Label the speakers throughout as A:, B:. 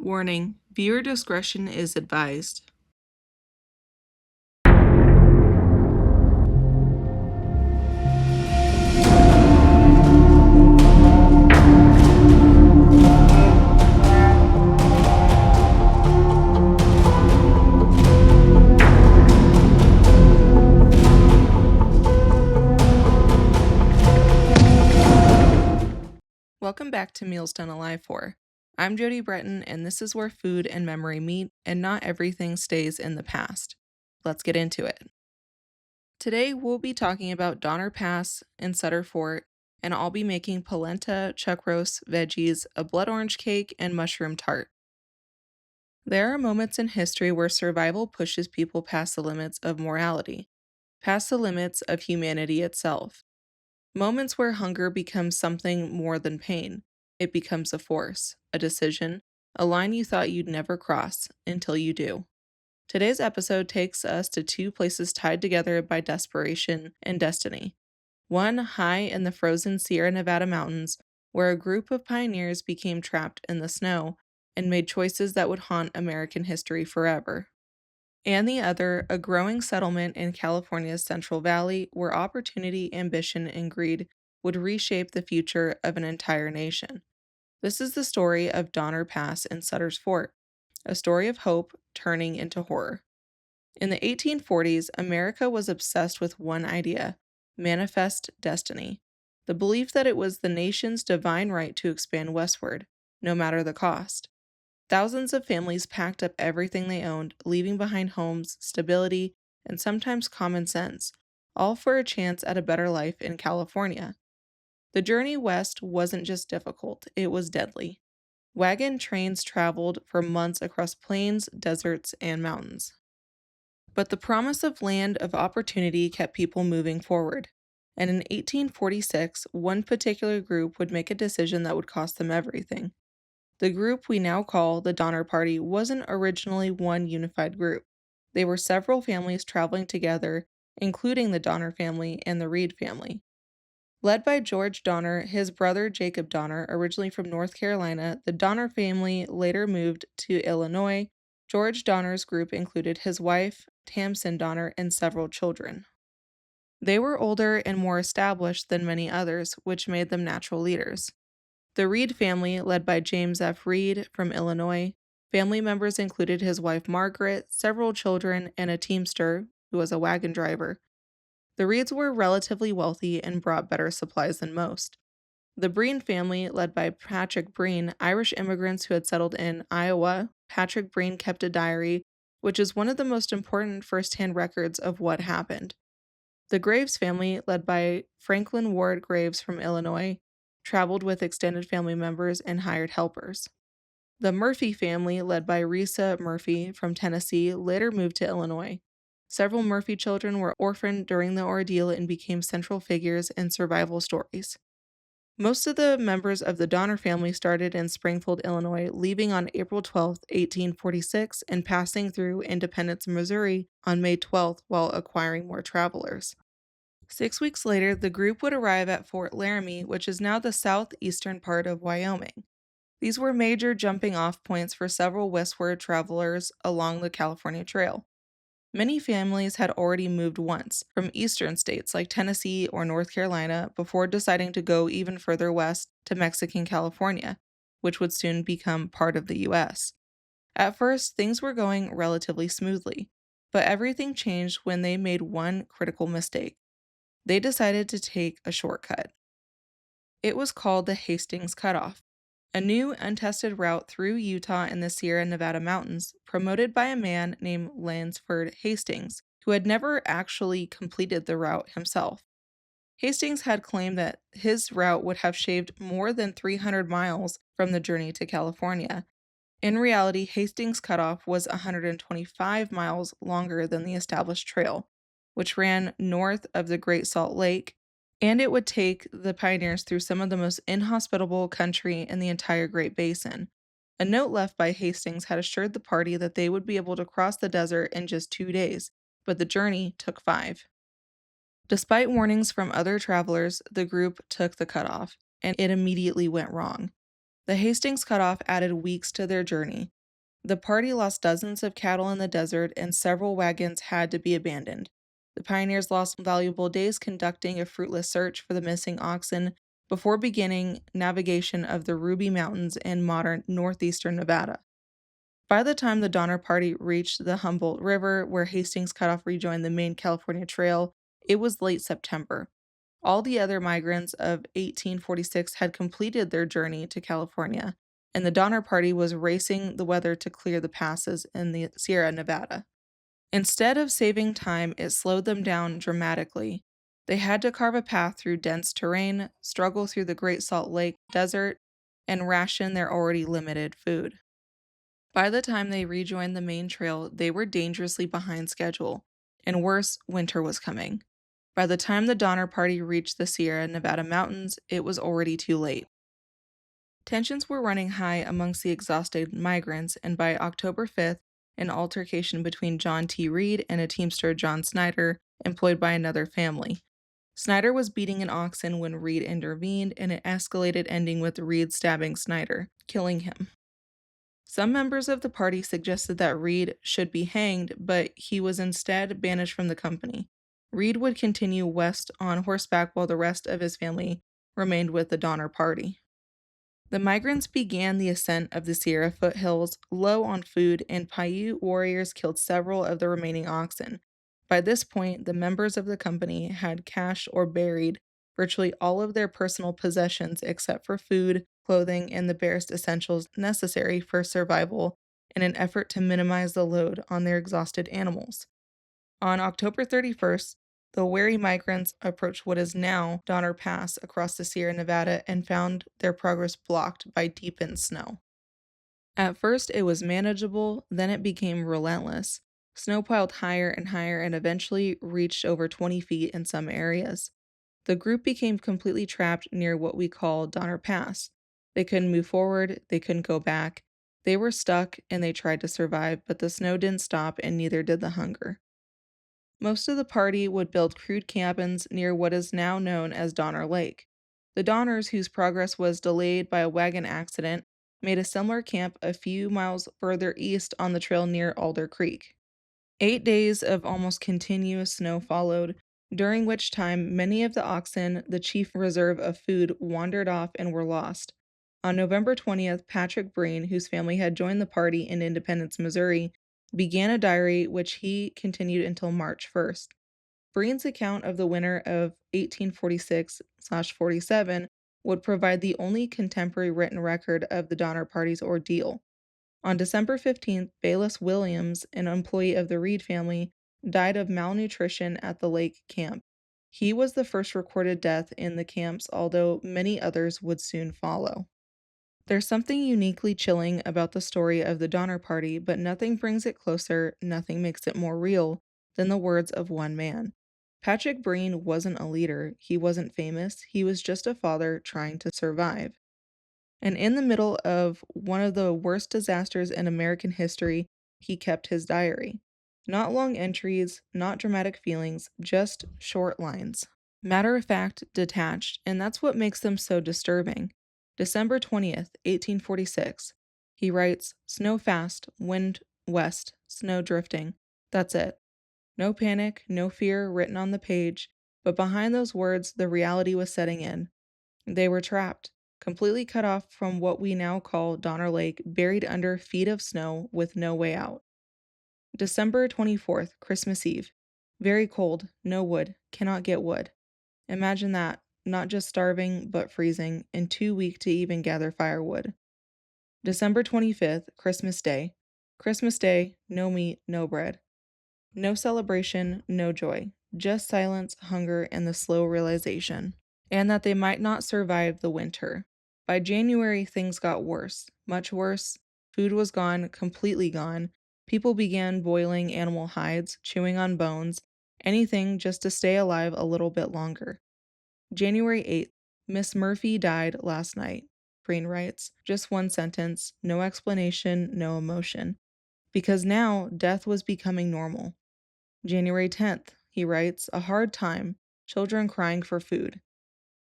A: Warning: viewer discretion is advised. Welcome back to Meals To Unalive For. I'm Jody Breton, and this is where food and memory meet, and not everything stays in the past. Let's get into it. Today, we'll be talking about Donner Pass and Sutter Fort, and I'll be making polenta, chuck roast, veggies, a blood orange cake, and mushroom tart. There are moments in history where survival pushes people past the limits of morality, past the limits of humanity itself. Moments where hunger becomes something more than pain. It becomes a force, a decision, a line you thought you'd never cross until you do. Today's episode takes us to two places tied together by desperation and destiny. One high in the frozen Sierra Nevada mountains, where a group of pioneers became trapped in the snow and made choices that would haunt American history forever. And the other, a growing settlement in California's Central Valley where opportunity, ambition, and greed would reshape the future of an entire nation. This is the story of Donner Pass and Sutter's Fort, a story of hope turning into horror. In the 1840s, America was obsessed with one idea: manifest destiny, the belief that it was the nation's divine right to expand westward, no matter the cost. Thousands of families packed up everything they owned, leaving behind homes, stability, and sometimes common sense, all for a chance at a better life in California. The journey west wasn't just difficult, it was deadly. Wagon trains traveled for months across plains, deserts, and mountains. But the promise of land of opportunity kept people moving forward. And in 1846, one particular group would make a decision that would cost them everything. The group we now call the Donner Party wasn't originally one unified group. They were several families traveling together, including the Donner family and the Reed family. Led by George Donner, his brother Jacob Donner, originally from North Carolina, the Donner family later moved to Illinois. George Donner's group included his wife, Tamsin Donner, and several children. They were older and more established than many others, which made them natural leaders. The Reed family, led by James F. Reed from Illinois, family members included his wife Margaret, several children, and a teamster, who was a wagon driver. The Reeds were relatively wealthy and brought better supplies than most. The Breen family, led by Patrick Breen, Irish immigrants who had settled in Iowa. Patrick Breen kept a diary, which is one of the most important first-hand records of what happened. The Graves family, led by Franklin Ward Graves from Illinois, traveled with extended family members and hired helpers. The Murphy family, led by Risa Murphy from Tennessee, later moved to Illinois. Several Murphy children were orphaned during the ordeal and became central figures in survival stories. Most of the members of the Donner family started in Springfield, Illinois, leaving on April 12, 1846, and passing through Independence, Missouri on May 12th while acquiring more travelers. 6 weeks later, the group would arrive at Fort Laramie, which is now the southeastern part of Wyoming. These were major jumping-off points for several westward travelers along the California Trail. Many families had already moved once, from eastern states like Tennessee or North Carolina, before deciding to go even further west to Mexican California, which would soon become part of the U.S. At first, things were going relatively smoothly, but everything changed when they made one critical mistake. They decided to take a shortcut. It was called the Hastings Cutoff, a new untested route through Utah and the Sierra Nevada mountains, promoted by a man named Lansford Hastings, who had never actually completed the route himself. Hastings had claimed that his route would have shaved more than 300 miles from the journey to California. In reality, Hastings Cutoff was 125 miles longer than the established trail, which ran north of the Great Salt Lake, and it would take the pioneers through some of the most inhospitable country in the entire Great Basin. A note left by Hastings had assured the party that they would be able to cross the desert in just 2 days, but the journey took 5. Despite warnings from other travelers, the group took the cutoff, and it immediately went wrong. The Hastings Cutoff added weeks to their journey. The party lost dozens of cattle in the desert, and several wagons had to be abandoned. The pioneers lost valuable days conducting a fruitless search for the missing oxen before beginning navigation of the Ruby Mountains in modern northeastern Nevada. By the time the Donner Party reached the Humboldt River, where Hastings Cutoff rejoined the main California Trail, it was late September. All the other migrants of 1846 had completed their journey to California, and the Donner Party was racing the weather to clear the passes in the Sierra Nevada. Instead of saving time, it slowed them down dramatically. They had to carve a path through dense terrain, struggle through the Great Salt Lake Desert, and ration their already limited food. By the time they rejoined the main trail, they were dangerously behind schedule, and worse, winter was coming. By the time the Donner Party reached the Sierra Nevada mountains, it was already too late. Tensions were running high amongst the exhausted migrants, and by October 5th, an altercation between John T. Reed and a teamster, John Snyder, employed by another family. Snyder was beating an oxen when Reed intervened, and it escalated, ending with Reed stabbing Snyder, killing him. Some members of the party suggested that Reed should be hanged, but he was instead banished from the company. Reed would continue west on horseback while the rest of his family remained with the Donner Party. The migrants began the ascent of the Sierra foothills, low on food, and Paiute warriors killed several of the remaining oxen. By this point, the members of the company had cached or buried virtually all of their personal possessions except for food, clothing, and the barest essentials necessary for survival in an effort to minimize the load on their exhausted animals. On October 31st, the wary migrants approached what is now Donner Pass across the Sierra Nevada and found their progress blocked by deepened snow. At first, it was manageable, then it became relentless. Snow piled higher and higher and eventually reached over 20 feet in some areas. The group became completely trapped near what we call Donner Pass. They couldn't move forward, they couldn't go back. They were stuck and they tried to survive, but the snow didn't stop and neither did the hunger. Most of the party would build crude cabins near what is now known as Donner Lake. The Donners, whose progress was delayed by a wagon accident, made a similar camp a few miles further east on the trail near Alder Creek. 8 days of almost continuous snow followed, during which time many of the oxen, the chief reserve of food, wandered off and were lost. On November 20th, Patrick Breen, whose family had joined the party in Independence, Missouri, began a diary which he continued until March 1st. Breen's account of the winter of 1846/47 would provide the only contemporary written record of the Donner Party's ordeal. On December 15th, Bayless Williams, an employee of the Reed family, died of malnutrition at the lake camp. He was the first recorded death in the camps, although many others would soon follow. There's something uniquely chilling about the story of the Donner Party, but nothing brings it closer, nothing makes it more real than the words of one man. Patrick Breen wasn't a leader, he wasn't famous, he was just a father trying to survive. And in the middle of one of the worst disasters in American history, he kept his diary. Not long entries, not dramatic feelings, just short lines. Matter of fact, detached, and that's what makes them so disturbing. December 20th, 1846. He writes, "Snow fast, wind west, snow drifting." That's it. No panic, no fear written on the page, but behind those words, the reality was setting in. They were trapped, completely cut off from what we now call Donner Lake, buried under feet of snow with no way out. December 24th, Christmas Eve. Very cold, no wood, cannot get wood. Imagine that, not just starving, but freezing, and too weak to even gather firewood. December 25th, Christmas Day. Christmas Day, no meat, no bread. No celebration, no joy. Just silence, hunger, and the slow realization. And that they might not survive the winter. By January, things got worse, much worse. Food was gone, completely gone. People began boiling animal hides, chewing on bones, anything just to stay alive a little bit longer. January 8th, Miss Murphy died last night, Breen writes. Just one sentence, no explanation, no emotion. Because now, death was becoming normal. January 10th, he writes, a hard time, children crying for food.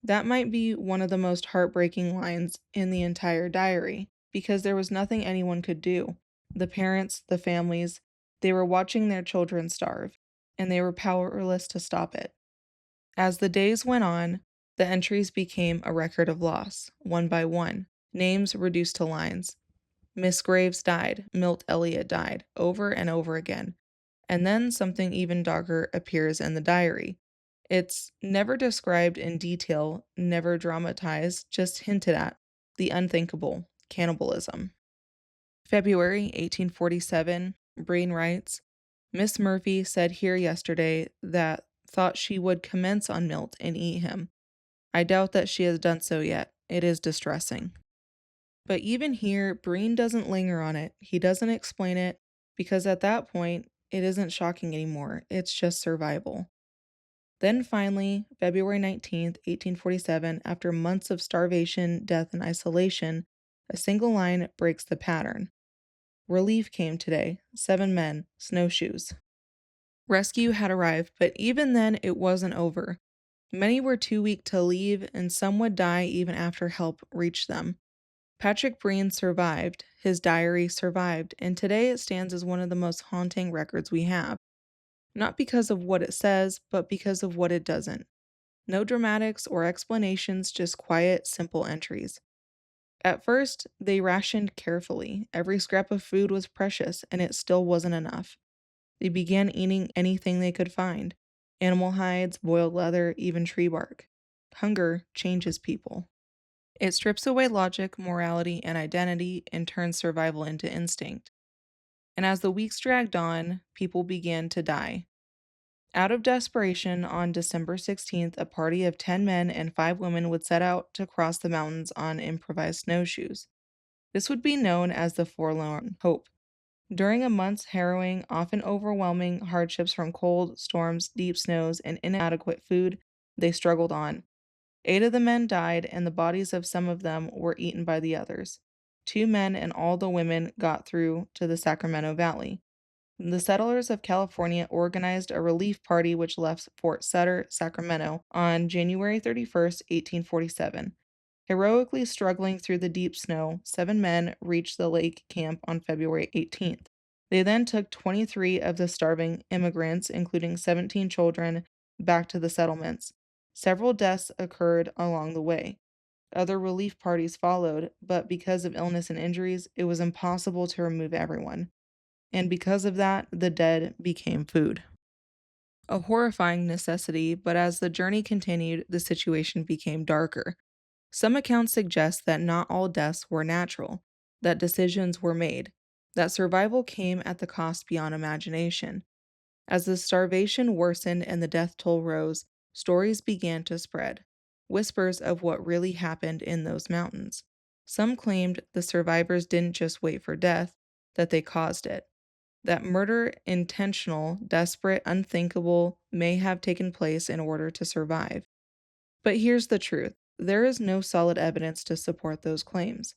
A: That might be one of the most heartbreaking lines in the entire diary, because there was nothing anyone could do. The parents, the families, they were watching their children starve, and they were powerless to stop it. As the days went on, the entries became a record of loss, one by one, names reduced to lines. Miss Graves died, Milt Elliott died, over and over again. And then something even darker appears in the diary. It's never described in detail, never dramatized, just hinted at the unthinkable cannibalism. February 1847, Breen writes, Miss Murphy said here yesterday that thought she would commence on Milt and eat him. I doubt that she has done so yet. It is distressing. But even here, Breen doesn't linger on it. He doesn't explain it because at that point, it isn't shocking anymore. It's just survival. Then finally, February 19th, 1847, after months of starvation, death, and isolation, a single line breaks the pattern. Relief came today. 7 men, snowshoes. Rescue had arrived, but even then it wasn't over. Many were too weak to leave, and some would die even after help reached them. Patrick Breen survived, his diary survived, and today it stands as one of the most haunting records we have. Not because of what it says, but because of what it doesn't. No dramatics or explanations, just quiet, simple entries. At first, they rationed carefully. Every scrap of food was precious, and it still wasn't enough. They began eating anything they could find: animal hides, boiled leather, even tree bark. Hunger changes people. It strips away logic, morality, and identity and turns survival into instinct. And as the weeks dragged on, people began to die. Out of desperation, on December 16th, a party of 10 men and 5 women would set out to cross the mountains on improvised snowshoes. This would be known as the Forlorn Hope. During a month's harrowing, often overwhelming hardships from cold, storms, deep snows, and inadequate food, they struggled on. 8 of the men died, and the bodies of some of them were eaten by the others. 2 men and all the women got through to the Sacramento Valley. The settlers of California organized a relief party which left Fort Sutter, Sacramento, on January 31st, 1847. Heroically struggling through the deep snow, 7 men reached the lake camp on February 18th. They then took 23 of the starving immigrants, including 17 children, back to the settlements. Several deaths occurred along the way. Other relief parties followed, but because of illness and injuries, it was impossible to remove everyone. And because of that, the dead became food. A horrifying necessity, but as the journey continued, the situation became darker. Some accounts suggest that not all deaths were natural, that decisions were made, that survival came at the cost beyond imagination. As the starvation worsened and the death toll rose, stories began to spread, whispers of what really happened in those mountains. Some claimed the survivors didn't just wait for death, that they caused it. That murder, intentional, desperate, unthinkable, may have taken place in order to survive. But here's the truth: there is no solid evidence to support those claims.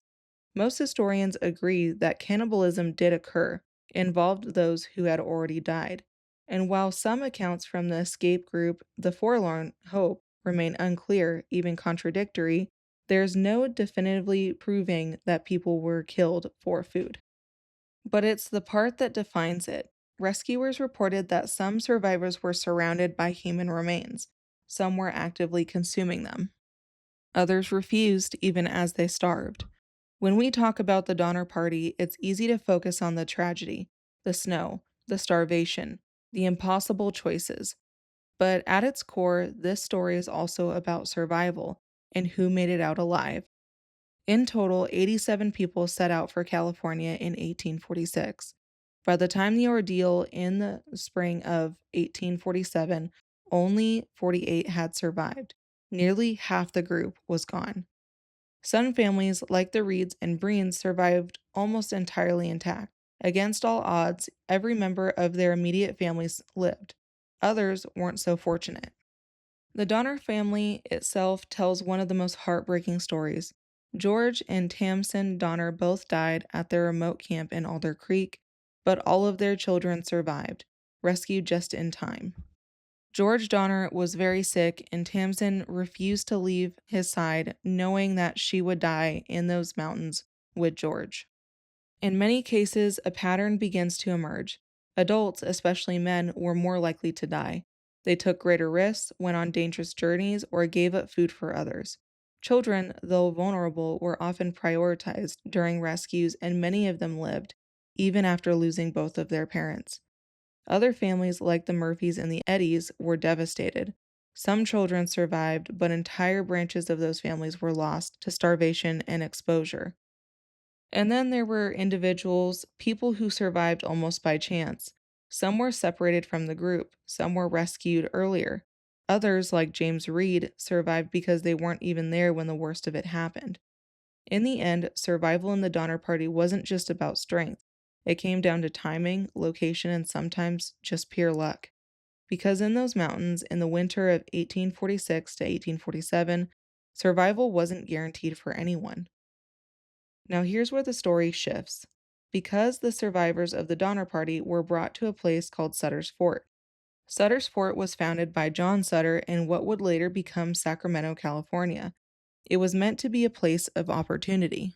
A: Most historians agree that cannibalism did occur, involved those who had already died. And while some accounts from the escape group, the Forlorn Hope, remain unclear, even contradictory, there's no definitively proving that people were killed for food. But it's the part that defines it. Rescuers reported that some survivors were surrounded by human remains. Some were actively consuming them. Others refused, even as they starved. When we talk about the Donner Party, it's easy to focus on the tragedy, the snow, the starvation, the impossible choices. But at its core, this story is also about survival and who made it out alive. In total, 87 people set out for California in 1846. By the time the ordeal in the spring of 1847, only 48 had survived. Nearly half the group was gone. Some families, like the Reeds and Breens, survived almost entirely intact. Against all odds, every member of their immediate families lived. Others weren't so fortunate. The Donner family itself tells one of the most heartbreaking stories. George and Tamsin Donner both died at their remote camp in Alder Creek, but all of their children survived, rescued just in time. George Donner was very sick, and Tamsin refused to leave his side, knowing that she would die in those mountains with George. In many cases, a pattern begins to emerge. Adults, especially men, were more likely to die. They took greater risks, went on dangerous journeys, or gave up food for others. Children, though vulnerable, were often prioritized during rescues, and many of them lived, even after losing both of their parents. Other families, like the Murphys and the Eddies, were devastated. Some children survived, but entire branches of those families were lost to starvation and exposure. And then there were individuals, people who survived almost by chance. Some were separated from the group, some were rescued earlier. Others, like James Reed, survived because they weren't even there when the worst of it happened. In the end, survival in the Donner Party wasn't just about strength. It came down to timing, location, and sometimes just pure luck. Because in those mountains, in the winter of 1846 to 1847, survival wasn't guaranteed for anyone. Now, here's where the story shifts. Because the survivors of the Donner Party were brought to a place called Sutter's Fort. Sutter's Fort was founded by John Sutter in what would later become Sacramento, California. It was meant to be a place of opportunity,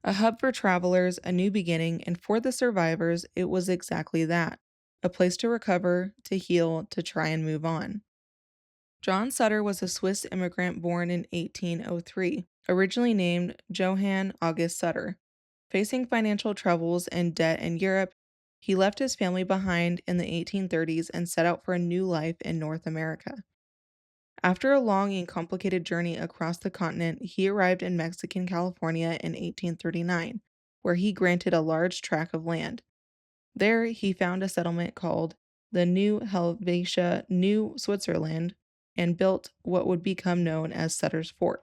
A: a hub for travelers, a new beginning, and for the survivors, it was exactly that, a place to recover, to heal, to try and move on. John Sutter was a Swiss immigrant born in 1803, originally named Johann August Sutter. Facing financial troubles and debt in Europe, he left his family behind in the 1830s and set out for a new life in North America. After a long and complicated journey across the continent, he arrived in Mexican California in 1839, where he granted a large tract of land. There, he found a settlement called the New Helvetia, New Switzerland, and built what would become known as Sutter's Fort.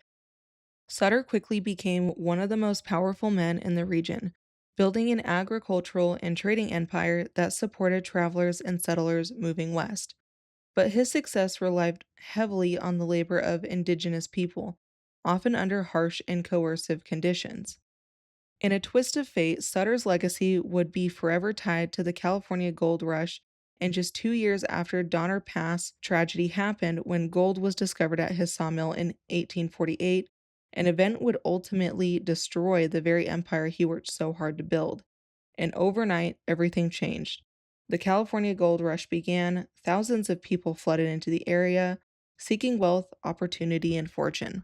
A: Sutter quickly became one of the most powerful men in the region, building an agricultural and trading empire that supported travelers and settlers moving west. But his success relied heavily on the labor of indigenous people, often under harsh and coercive conditions. In a twist of fate, Sutter's legacy would be forever tied to the California gold rush, and just 2 years after Donner Pass tragedy happened when gold was discovered at his sawmill in 1848, an event would ultimately destroy the very empire he worked so hard to build. And overnight, everything changed. The California gold rush began, thousands of people flooded into the area, seeking wealth, opportunity, and fortune.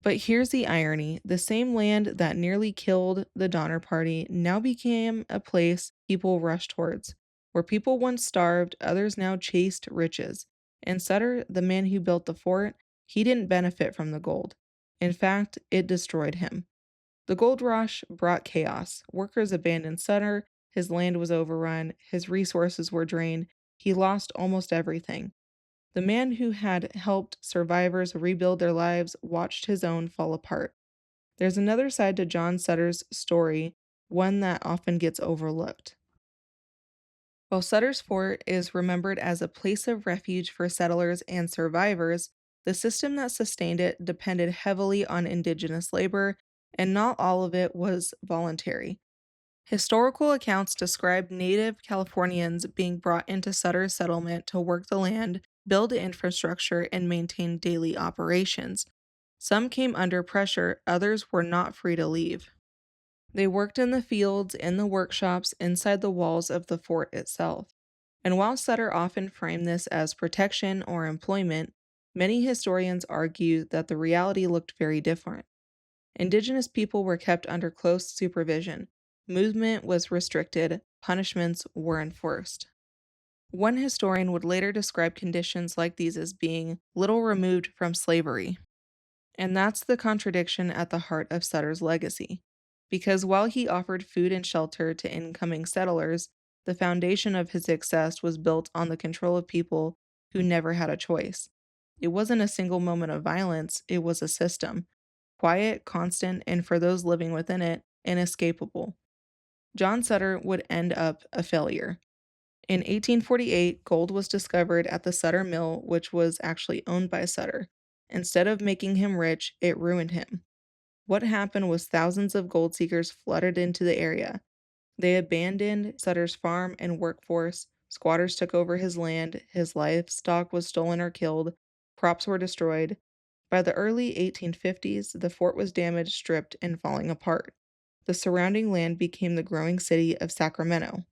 A: But here's the irony, the same land that nearly killed the Donner Party now became a place people rushed towards. Where people once starved, others now chased riches. And Sutter, the man who built the fort, he didn't benefit from the gold. In fact, it destroyed him. The gold rush brought chaos. Workers abandoned Sutter, his land was overrun, his resources were drained, he lost almost everything. The man who had helped survivors rebuild their lives watched his own fall apart. There's another side to John Sutter's story, one that often gets overlooked. While Sutter's Fort is remembered as a place of refuge for settlers and survivors, the system that sustained it depended heavily on indigenous labor, and not all of it was voluntary. Historical accounts describe native Californians being brought into Sutter's settlement to work the land, build infrastructure, and maintain daily operations. Some came under pressure, others were not free to leave. They worked in the fields, in the workshops, inside the walls of the fort itself. And while Sutter often framed this as protection or employment, many historians argue that the reality looked very different. Indigenous people were kept under close supervision. Movement was restricted, punishments were enforced. One historian would later describe conditions like these as being little removed from slavery. And that's the contradiction at the heart of Sutter's legacy. Because while he offered food and shelter to incoming settlers, the foundation of his success was built on the control of people who never had a choice. It wasn't a single moment of violence, it was a system. Quiet, constant, and for those living within it, inescapable. John Sutter would end up a failure. In 1848, gold was discovered at the Sutter Mill, which was actually owned by Sutter. Instead of making him rich, it ruined him. What happened was thousands of gold seekers flooded into the area. They abandoned Sutter's farm and workforce, squatters took over his land, his livestock was stolen or killed, crops were destroyed. By the early 1850s, the fort was damaged, stripped, and falling apart. the surrounding land became the growing city of Sacramento.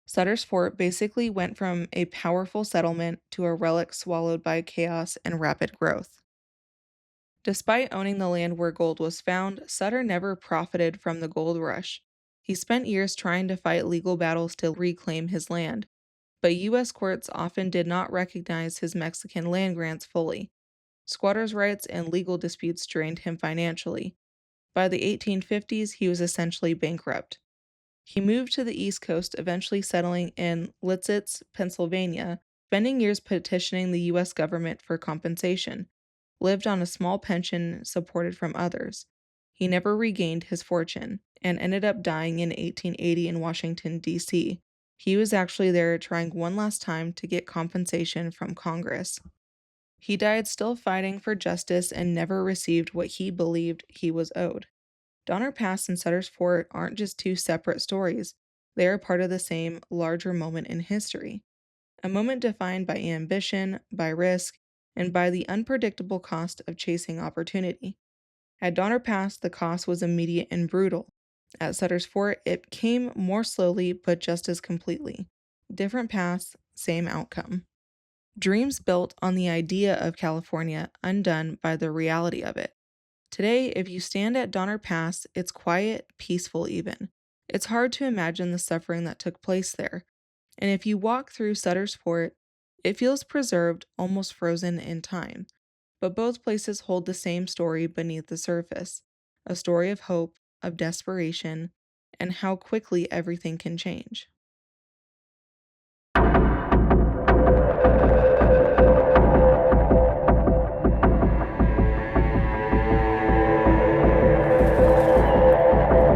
A: Sutter's Fort basically went from a powerful settlement to a relic swallowed by chaos and rapid growth. Despite owning the land where gold was found, Sutter never profited from the gold rush. He spent years trying to fight legal battles to reclaim his land, but U.S. courts often did not recognize his Mexican land grants fully. Squatters' rights and legal disputes drained him financially. By the 1850s, he was essentially bankrupt. He moved to the East Coast, eventually settling in Lititz, Pennsylvania, spending years petitioning the U.S. government for compensation, lived on a small pension supported from others. He never regained his fortune, and ended up dying in 1880 in Washington, D.C. He was actually there trying one last time to get compensation from Congress. He died still fighting for justice and never received what he believed he was owed. Donner Pass and Sutter's Fort aren't just two separate stories, they are part of the same, larger moment in history. A moment defined by ambition, by risk, and by the unpredictable cost of chasing opportunity. At Donner Pass, the cost was immediate and brutal. At Sutter's Fort, it came more slowly but just as completely. Different paths, same outcome. Dreams built on the idea of California, undone by the reality of it. Today, if you stand at Donner Pass, it's quiet, peaceful even. It's hard to imagine the suffering that took place there. And if you walk through Sutter's Fort, it feels preserved, almost frozen in time. But both places hold the same story beneath the surface, a story of hope, of desperation, and how quickly everything can change.